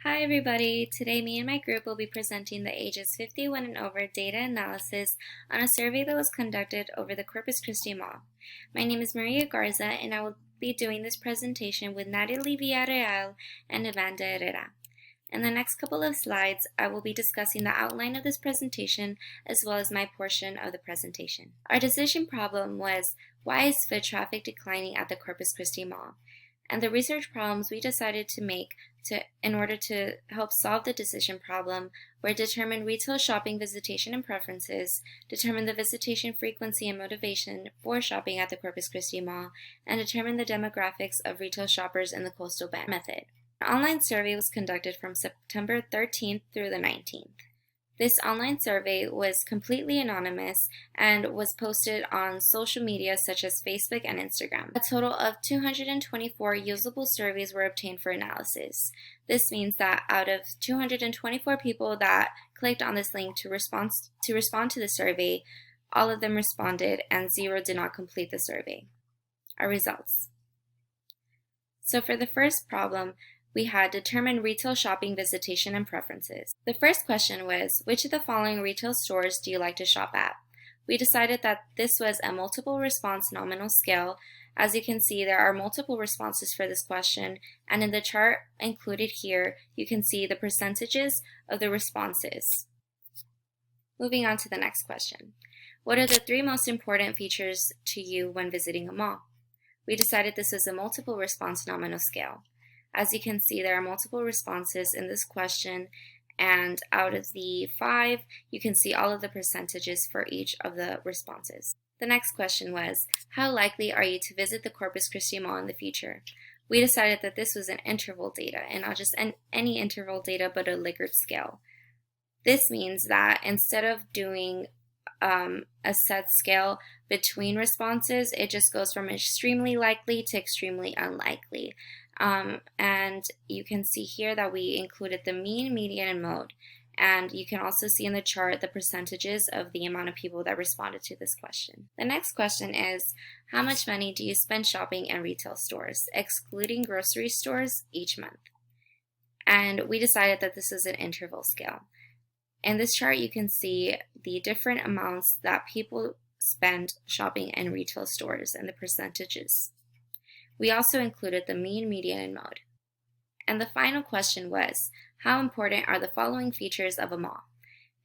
Hi everybody! Today me and my group will be presenting the ages 51 and over data analysis on a survey that was conducted over the Corpus Christi Mall. My name is Maria Garza and I will be doing this presentation with Natalie Villarreal and Amanda Herrera. In the next couple of slides, I will be discussing the outline of this presentation as well as my portion of the presentation. Our decision problem was, why is foot traffic declining at the Corpus Christi Mall? And the research problems we decided to make in order to help solve the decision problem were determine retail shopping visitation and preferences, determine the visitation frequency and motivation for shopping at the Corpus Christi Mall, and determine the demographics of retail shoppers in the Coastal Bend method. An online survey was conducted from September 13th through the 19th. This online survey was completely anonymous and was posted on social media such as Facebook and Instagram. A total of 224 usable surveys were obtained for analysis. This means that out of 224 people that clicked on this link to respond to the survey, all of them responded and 0 did not complete the survey. Our results. So for the first problem, we had determined retail shopping visitation and preferences. The first question was, which of the following retail stores do you like to shop at? We decided that this was a multiple response nominal scale. As you can see, there are multiple responses for this question, and in the chart included here, you can see the percentages of the responses. Moving on to the next question. What are the 3 most important features to you when visiting a mall? We decided this was a multiple response nominal scale. As you can see, there are multiple responses in this question, and out of the 5, you can see all of the percentages for each of the responses. The next question was, how likely are you to visit the Corpus Christi Mall in the future? We decided that this was an interval data, and not just any interval data, but a Likert scale. This means that instead of doing a set scale between responses, it just goes from extremely likely to extremely unlikely. And you can see here that we included the mean, median, and mode. And you can also see in the chart the percentages of the amount of people that responded to this question. The next question is, how much money do you spend shopping in retail stores, excluding grocery stores, each month? And we decided that this is an interval scale. In this chart, you can see the different amounts that people spend shopping in retail stores and the percentages. We also included the mean, median, and mode. And the final question was, how important are the following features of a mall?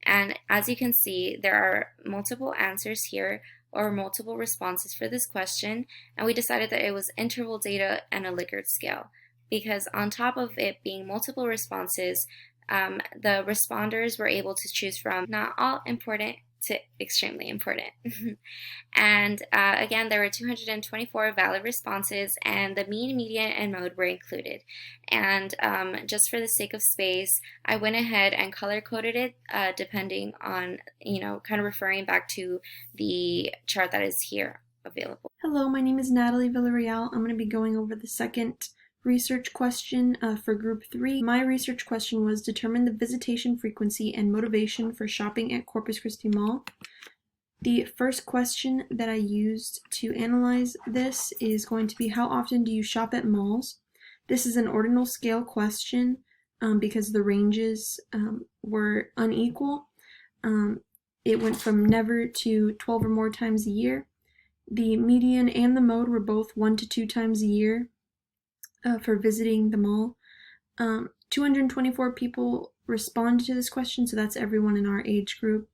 And as you can see, there are multiple answers here or multiple responses for this question, and we decided that it was interval data and a Likert scale, because on top of it being multiple responses, the responders were able to choose from not all important to extremely important. And again, there were 224 valid responses, and the mean, median, and mode were included. And just for the sake of space, I went ahead and color-coded it depending on, kind of referring back to the chart that is here available. Hello, my name is Natalie Villarreal. I'm going to be going over the second research question for group 3. My research question was, determine the visitation frequency and motivation for shopping at Corpus Christi Mall. The first question that I used to analyze this is going to be, how often do you shop at malls? This is an ordinal scale question because the ranges were unequal. It went from never to 12 or more times a year. The median and the mode were both 1 to 2 times a year. For visiting the mall. 224 people responded to this question, so that's everyone in our age group.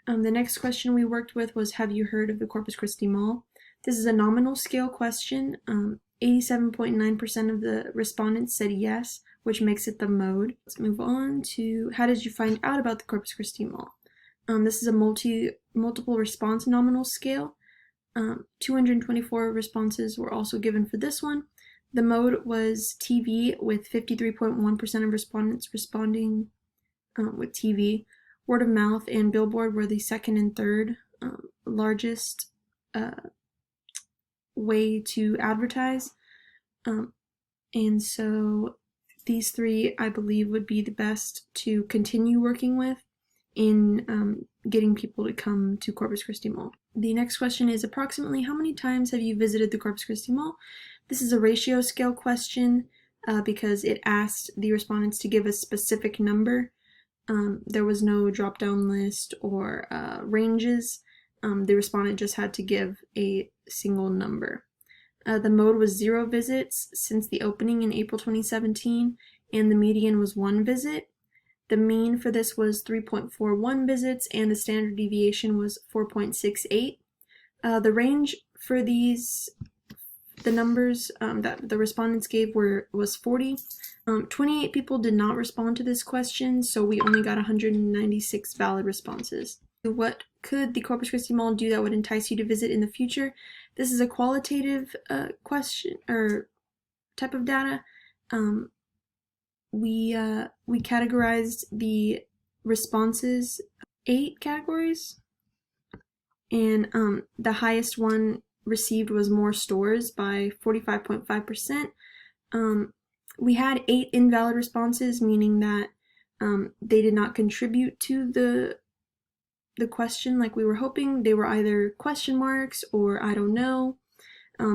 The next question we worked with was, have you heard of the Corpus Christi Mall? This is a nominal scale question. 87.9% of the respondents said yes, which makes it the mode. Let's move on to, how did you find out about the Corpus Christi Mall? This is a multiple response nominal scale. 224 responses were also given for this one. The mode was TV, with 53.1% of respondents responding with TV. Word of mouth and billboard were the second and third largest way to advertise. And so these 3, I believe, would be the best to continue working with in getting people to come to Corpus Christi Mall. The next question is, approximately how many times have you visited the Corpus Christi Mall? This is a ratio scale question. because it asked the respondents to give a specific number. There was no drop-down list or ranges. The respondent just had to give a single number. The mode was 0 visits since the opening in April 2017, and the median was 1 visit. The mean for this was 3.41 visits, and the standard deviation was 4.68. The range for the numbers that the respondents gave was 40. 28 people did not respond to this question, so we only got 196 valid responses. What could the Corpus Christi Mall do that would entice you to visit in the future? This is a qualitative question or type of data. We categorized the responses 8 categories, and the highest one received was more stores by 45.5%. We had 8 invalid responses, meaning that they did not contribute to the question like we were hoping. They were either question marks or I don't know.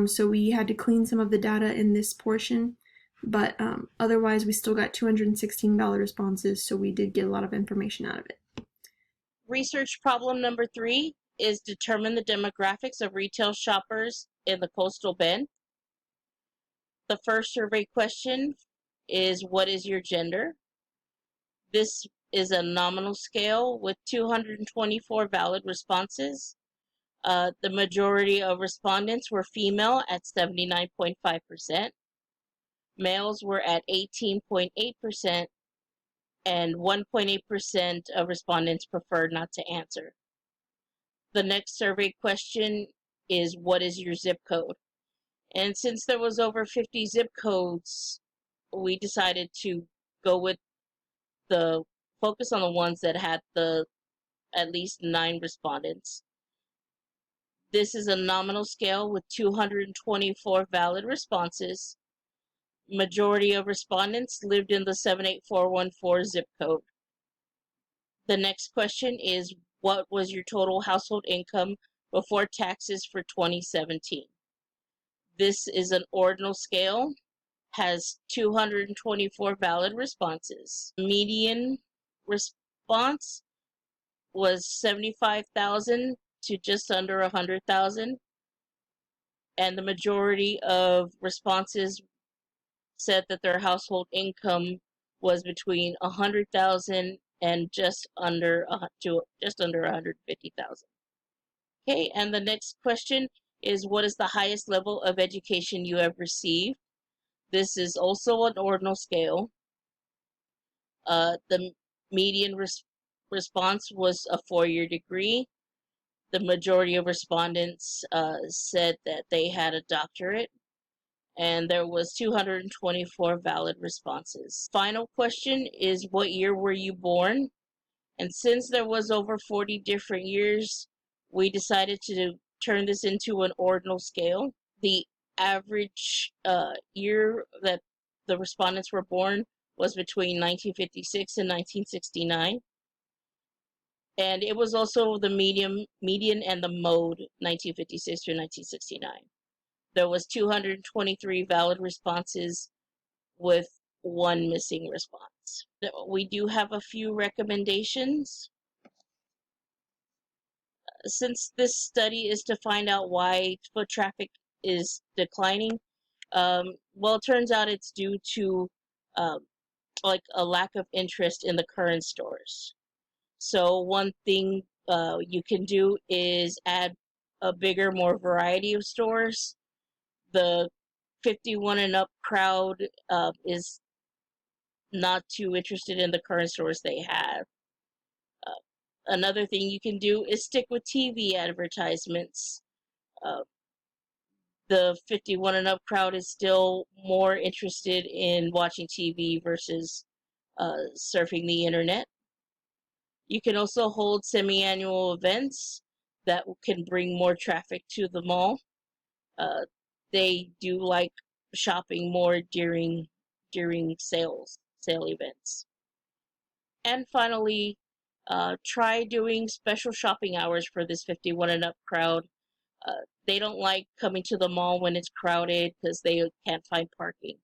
So we had to clean some of the data in this portion, but otherwise we still got 216 valid responses, so we did get a lot of information out of it. Research problem number 3 is determine the demographics of retail shoppers in the coastal bend. The first survey question is, what is your gender? This is a nominal scale with 224 valid responses. The majority of respondents were female at 79.5%. Males were at 18.8%, and 1.8% of respondents preferred not to answer. The next survey question is, what is your zip code? And since there was over 50 zip codes, we decided to go with the focus on the ones that had at least 9 respondents. This is a nominal scale with 224 valid responses. Majority of respondents lived in the 78414 zip code. The next question is, what was your total household income before taxes for 2017? This is an ordinal scale, has 224 valid responses. Median response was 75,000 to just under 100,000, and the majority of responses said that their household income was between 100,000 and just under 150,000. Okay, and the next question is, what is the highest level of education you have received? This is also an ordinal scale. The median response was a 4-year degree. The majority of respondents said that they had a doctorate, and there was 224 valid responses. Final question is, what year were you born? And since there was over 40 different years, we decided to turn this into an ordinal scale. The average year that the respondents were born was between 1956 and 1969. And it was also the median and the mode, 1956 to 1969. There was 223 valid responses with 1 missing response. We do have a few recommendations. Since this study is to find out why foot traffic is declining, well, it turns out it's due to like a lack of interest in the current stores. So one thing you can do is add a bigger, more variety of stores. The 51 and up crowd is not too interested in the current stores they have. Another thing you can do is stick with TV advertisements. The 51 and up crowd is still more interested in watching TV versus surfing the internet. You can also hold semi-annual events that can bring more traffic to the mall. They do like shopping more during sale events. And finally, try doing special shopping hours for this 51 and up crowd. They don't like coming to the mall when it's crowded because they can't find parking.